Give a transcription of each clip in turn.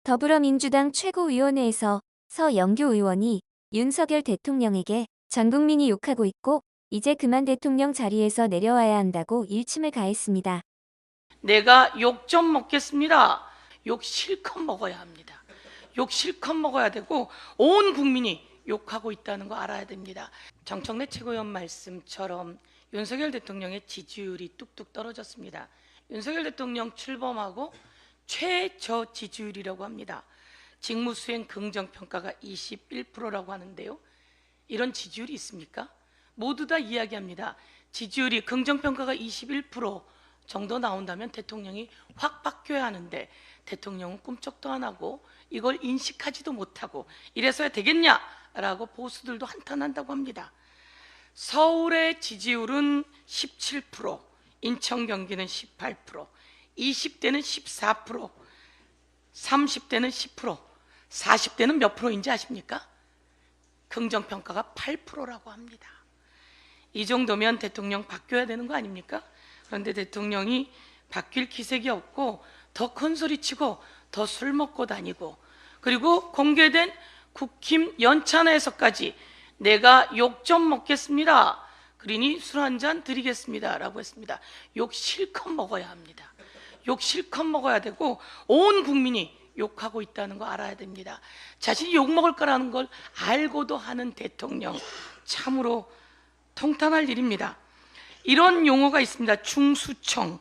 더불어민주당 최고위원회에서 서영교 의원이 윤석열 대통령에게 전 국민이 욕하고 있고 이제 그만 대통령 자리에서 내려와야 한다고 일침을 가했습니다. 내가 욕 좀 먹겠습니다. 욕 실컷 먹어야 합니다. 욕 실컷 먹어야 되고 온 국민이 욕하고 있다는 거 알아야 됩니다. 정청래 최고위원 말씀처럼 윤석열 대통령의 지지율이 뚝뚝 떨어졌습니다. 윤석열 대통령 출범하고 최저 지지율이라고 합니다. 직무수행 긍정평가가 21%라고 하는데요. 이런 지지율이 있습니까? 모두 다 이야기합니다. 지지율이 긍정평가가 21% 정도 나온다면 대통령이 확 바뀌어야 하는데 대통령은 꿈쩍도 안 하고 이걸 인식하지도 못하고 이래서야 되겠냐라고 보수들도 한탄한다고 합니다. 서울의 지지율은 17%, 인천 경기는 18%, 20대는 14%, 30대는 10%, 40대는 몇 프로인지 아십니까? 긍정평가가 8%라고 합니다. 이 정도면 대통령 바뀌어야 되는 거 아닙니까? 그런데 대통령이 바뀔 기색이 없고 더 큰 소리치고 더 술 먹고 다니고 그리고 공개된 국힘 연찬회에서까지 내가 욕 좀 먹겠습니다. 그러니 술 한 잔 드리겠습니다 라고 했습니다. 욕 실컷 먹어야 합니다. 욕 실컷 먹어야 되고 온 국민이 욕하고 있다는 거 알아야 됩니다. 자신이 욕 먹을 거라는 걸 알고도 하는 대통령 참으로 통탄할 일입니다. 이런 용어가 있습니다. 중수청,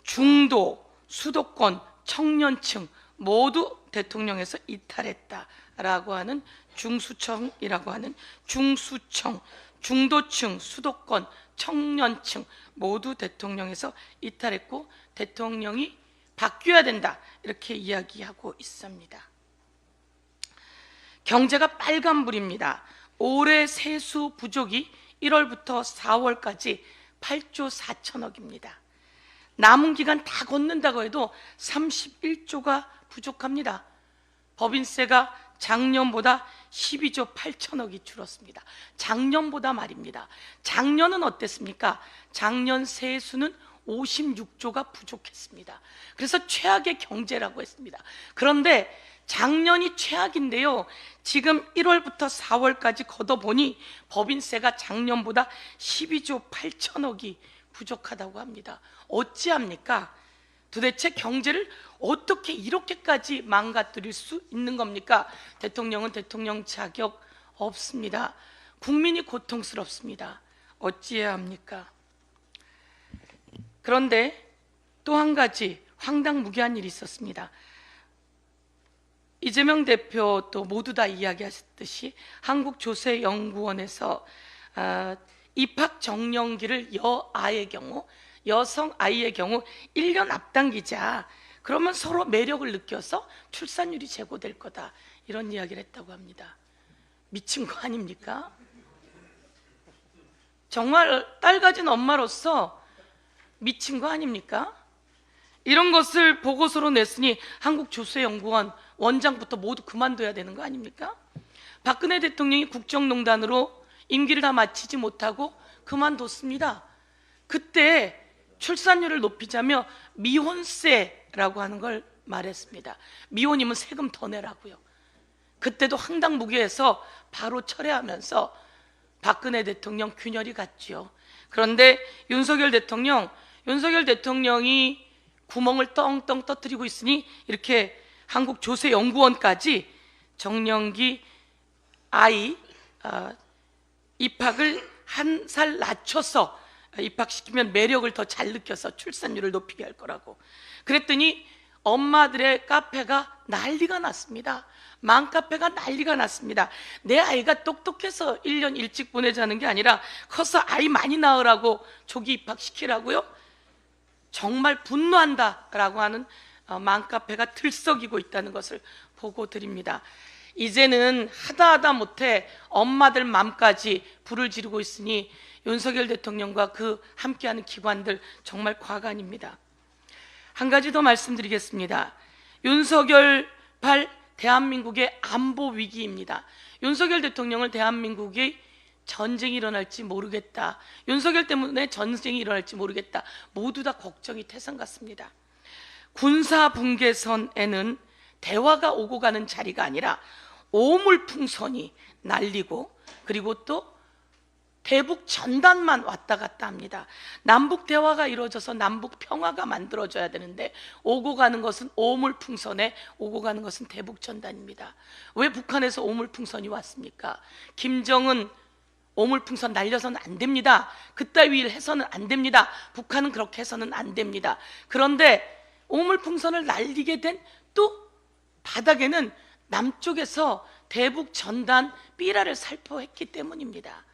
중도, 수도권, 청년층 모두 대통령에서 이탈했다라고 하는 중수청이라고 하는 중수청, 중도층, 수도권, 청년층 모두 대통령에서 이탈했고 대통령이 바뀌어야 된다 이렇게 이야기하고 있습니다. 경제가 빨간불입니다. 올해 세수 부족이 1월부터 4월까지 8조 4천억입니다. 남은 기간 다 걷는다고 해도 31조가 부족합니다. 법인세가 작년보다 12조 8천억이 줄었습니다. 작년보다 말입니다. 작년은 어땠습니까? 작년 세수는 56조가 부족했습니다. 그래서 최악의 경제라고 했습니다. 그런데 작년이 최악인데요. 지금 1월부터 4월까지 걷어보니 법인세가 작년보다 12조 8천억이 부족하다고 합니다. 어찌합니까? 도대체 경제를 어떻게 이렇게까지 망가뜨릴 수 있는 겁니까? 대통령은 대통령 자격 없습니다. 국민이 고통스럽습니다. 어찌해야 합니까? 그런데 또 한 가지 황당무계한 일이 있었습니다. 이재명 대표도 모두 다 이야기하셨듯이 한국조세연구원에서 입학 정년기를 여성 아이의 경우 1년 앞당기자. 그러면 서로 매력을 느껴서 출산율이 제고될 거다. 이런 이야기를 했다고 합니다. 미친 거 아닙니까? 정말 딸 가진 엄마로서 미친 거 아닙니까? 이런 것을 보고서로 냈으니 한국조세연구원 원장부터 모두 그만둬야 되는 거 아닙니까? 박근혜 대통령이 국정농단으로 임기를 다 마치지 못하고 그만뒀습니다. 그때 출산율을 높이자며 미혼세라고 하는 걸 말했습니다. 미혼이면 세금 더 내라고요. 그때도 황당무계해서 바로 철회하면서 박근혜 대통령 균열이 갔죠. 그런데 윤석열 대통령이 구멍을 떵떵 터뜨리고 있으니 이렇게 한국조세연구원까지 정년기 아이 입학을 한 살 낮춰서 입학시키면 매력을 더 잘 느껴서 출산율을 높이게 할 거라고. 그랬더니 엄마들의 카페가 난리가 났습니다. 맘카페가 난리가 났습니다. 내 아이가 똑똑해서 1년 일찍 보내자는 게 아니라 커서 아이 많이 낳으라고 조기 입학시키라고요? 정말 분노한다라고 하는 맘카페가 들썩이고 있다는 것을 보고 드립니다. 이제는 하다 못해 엄마들 맘까지 불을 지르고 있으니 윤석열 대통령과 그 함께하는 기관들 정말 과간입니다. 한 가지 더 말씀드리겠습니다. 윤석열발 대한민국의 안보 위기입니다. 윤석열 대통령을 대한민국의 전쟁이 일어날지 모르겠다, 윤석열 때문에 전쟁이 일어날지 모르겠다, 모두 다 걱정이 태산 같습니다. 군사분계선에는 대화가 오고 가는 자리가 아니라 오물풍선이 날리고, 그리고 또 대북 전단만 왔다 갔다 합니다. 남북 대화가 이루어져서 남북 평화가 만들어져야 되는데 오고 가는 것은 오물풍선에 오고 가는 것은 대북 전단입니다. 왜 북한에서 오물풍선이 왔습니까? 김정은 오물풍선 날려서는 안 됩니다. 그따위 일 해서는 안 됩니다. 북한은 그렇게 해서는 안 됩니다. 그런데 오물풍선을 날리게 된 또 바닥에는 남쪽에서 대북 전단 삐라를 살포했기 때문입니다.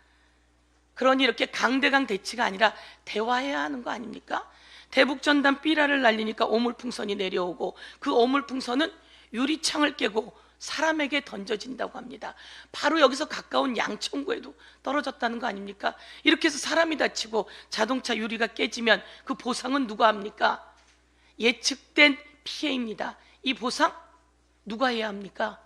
그러니 이렇게 강대강 대치가 아니라 대화해야 하는 거 아닙니까? 대북 전단 삐라를 날리니까 오물풍선이 내려오고, 그 오물풍선은 유리창을 깨고 사람에게 던져진다고 합니다. 바로 여기서 가까운 양천구에도 떨어졌다는 거 아닙니까? 이렇게 해서 사람이 다치고 자동차 유리가 깨지면 그 보상은 누가 합니까? 예측된 피해입니다. 이 보상 누가 해야 합니까?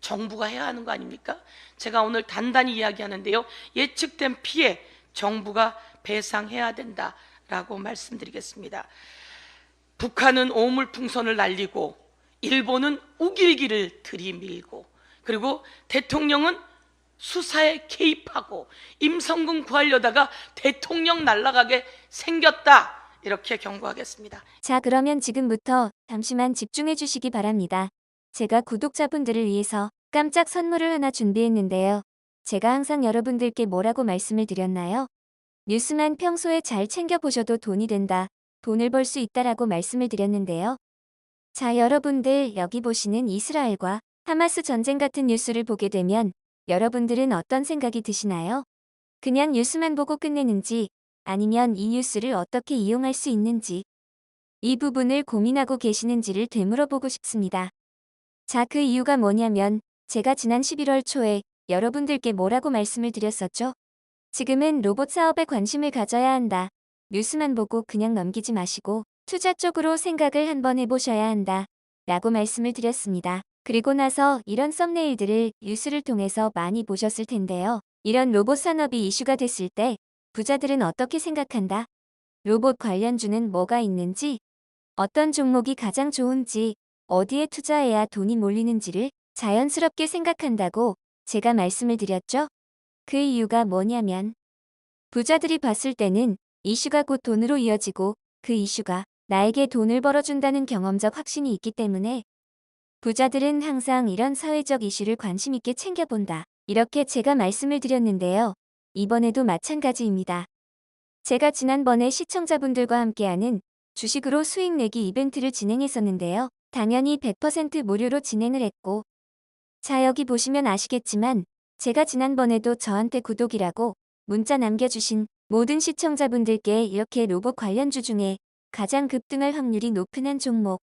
정부가 해야 하는 거 아닙니까? 제가 오늘 단단히 이야기하는데요, 예측된 피해 정부가 배상해야 된다라고 말씀드리겠습니다. 북한은 오물풍선을 날리고 일본은 우길기를 들이밀고, 그리고 대통령은 수사에 개입하고 임성근 구하려다가 대통령 날아가게 생겼다, 이렇게 경고하겠습니다. 자, 그러면 지금부터 잠시만 집중해 주시기 바랍니다. 제가 구독자분들을 위해서 깜짝 선물을 하나 준비했는데요. 제가 항상 여러분들께 뭐라고 말씀을 드렸나요? 뉴스만 평소에 잘 챙겨보셔도 돈이 된다, 돈을 벌 수 있다라고 말씀을 드렸는데요. 자, 여러분들 여기 보시는 이스라엘과 하마스 전쟁 같은 뉴스를 보게 되면 여러분들은 어떤 생각이 드시나요? 그냥 뉴스만 보고 끝내는지, 아니면 이 뉴스를 어떻게 이용할 수 있는지, 이 부분을 고민하고 계시는지를 되물어보고 싶습니다. 자, 그 이유가 뭐냐면 제가 지난 11월 초에 여러분들께 뭐라고 말씀을 드렸었죠? 지금은 로봇 사업에 관심을 가져야 한다. 뉴스만 보고 그냥 넘기지 마시고 투자 쪽으로 생각을 한번 해보셔야 한다, 라고 말씀을 드렸습니다. 그리고 나서 이런 썸네일들을 뉴스를 통해서 많이 보셨을 텐데요. 이런 로봇 산업이 이슈가 됐을 때 부자들은 어떻게 생각한다? 로봇 관련주는 뭐가 있는지, 어떤 종목이 가장 좋은지, 어디에 투자해야 돈이 몰리는지를 자연스럽게 생각한다고 제가 말씀을 드렸죠? 그 이유가 뭐냐면 부자들이 봤을 때는 이슈가 곧 돈으로 이어지고 그 이슈가 나에게 돈을 벌어준다는 경험적 확신이 있기 때문에 부자들은 항상 이런 사회적 이슈를 관심 있게 챙겨본다, 이렇게 제가 말씀을 드렸는데요. 이번에도 마찬가지입니다. 제가 지난번에 시청자분들과 함께하는 주식으로 수익 내기 이벤트를 진행했었는데요. 당연히 100% 무료로 진행을 했고, 자, 여기 보시면 아시겠지만 제가 지난번에도 저한테 구독이라고 문자 남겨주신 모든 시청자분들께 이렇게 로봇 관련주 중에 가장 급등할 확률이 높은 한 종목,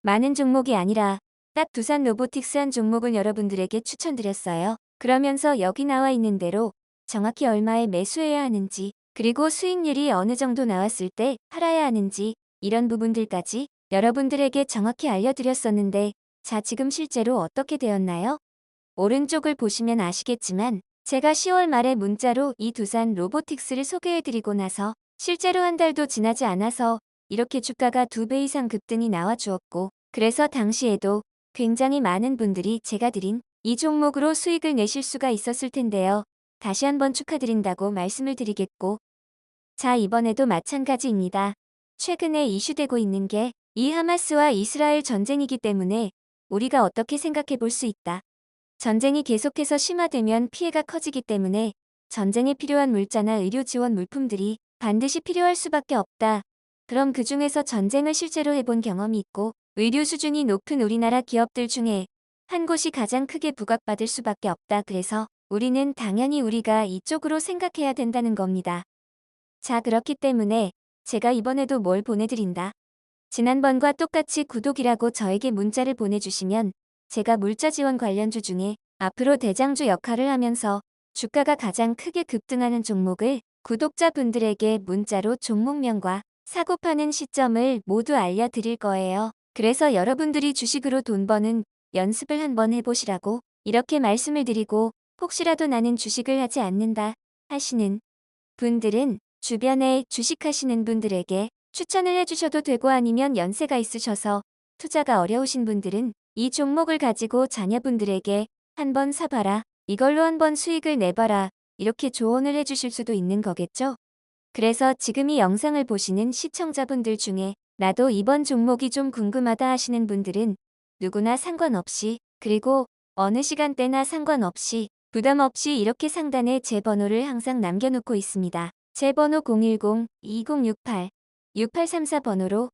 많은 종목이 아니라 딱 두산 로보틱스 한 종목을 여러분들에게 추천드렸어요. 그러면서 여기 나와 있는 대로 정확히 얼마에 매수해야 하는지, 그리고 수익률이 어느 정도 나왔을 때 팔아야 하는지, 이런 부분들까지 여러분들에게 정확히 알려드렸었는데, 자, 지금 실제로 어떻게 되었나요? 오른쪽을 보시면 아시겠지만 제가 10월 말에 문자로 이 두산 로보틱스를 소개해드리고 나서 실제로 한 달도 지나지 않아서 이렇게 주가가 2배 이상 급등이 나와 주었고, 그래서 당시에도 굉장히 많은 분들이 제가 드린 이 종목으로 수익을 내실 수가 있었을 텐데요. 다시 한번 축하드린다고 말씀을 드리겠고, 자, 이번에도 마찬가지입니다. 최근에 이슈되고 있는 게 이 하마스와 이스라엘 전쟁이기 때문에 우리가 어떻게 생각해 볼 수 있다. 전쟁이 계속해서 심화되면 피해가 커지기 때문에 전쟁에 필요한 물자나 의료 지원 물품들이 반드시 필요할 수밖에 없다. 그럼 그 중에서 전쟁을 실제로 해본 경험이 있고 의료 수준이 높은 우리나라 기업들 중에 한 곳이 가장 크게 부각받을 수밖에 없다. 그래서 우리는 당연히 우리가 이쪽으로 생각해야 된다는 겁니다. 자, 그렇기 때문에 제가 이번에도 뭘 보내드린다. 지난번과 똑같이 구독이라고 저에게 문자를 보내주시면 제가 물자 지원 관련주 중에 앞으로 대장주 역할을 하면서 주가가 가장 크게 급등하는 종목을 구독자분들에게 문자로 종목명과 사고 파는 시점을 모두 알려드릴 거예요. 그래서 여러분들이 주식으로 돈 버는 연습을 한번 해보시라고 이렇게 말씀을 드리고, 혹시라도 나는 주식을 하지 않는다 하시는 분들은 주변에 주식하시는 분들에게 추천을 해주셔도 되고, 아니면 연세가 있으셔서 투자가 어려우신 분들은 이 종목을 가지고 자녀분들에게 한번 사봐라. 이걸로 한번 수익을 내봐라. 이렇게 조언을 해주실 수도 있는 거겠죠? 그래서 지금 이 영상을 보시는 시청자분들 중에 나도 이번 종목이 좀 궁금하다 하시는 분들은 누구나 상관없이, 그리고 어느 시간대나 상관없이 부담 없이 이렇게 상단에 제 번호를 항상 남겨놓고 있습니다. 제 번호 010-2068-6834번호로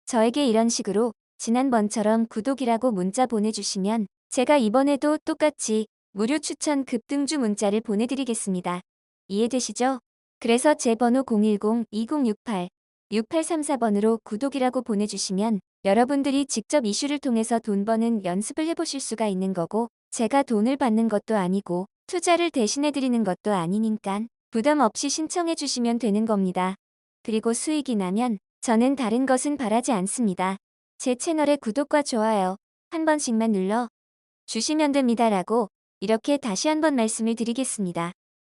저에게 이런 식으로 지난번처럼 구독이라고 문자 보내주시면 제가 이번에도 똑같이 무료 추천 급등주 문자를 보내드리겠습니다. 이해되시죠? 그래서 제 번호 010-2068-6834번으로 구독이라고 보내주시면 여러분들이 직접 이슈를 통해서 돈 버는 연습을 해보실 수가 있는 거고, 제가 돈을 받는 것도 아니고 투자를 대신해드리는 것도 아니니까 부담 없이 신청해 주시면 되는 겁니다. 그리고 수익이 나면 저는 다른 것은 바라지 않습니다. 제 채널의 구독과 좋아요 한 번씩만 눌러 주시면 됩니다라고 이렇게 다시 한번 말씀을 드리겠습니다.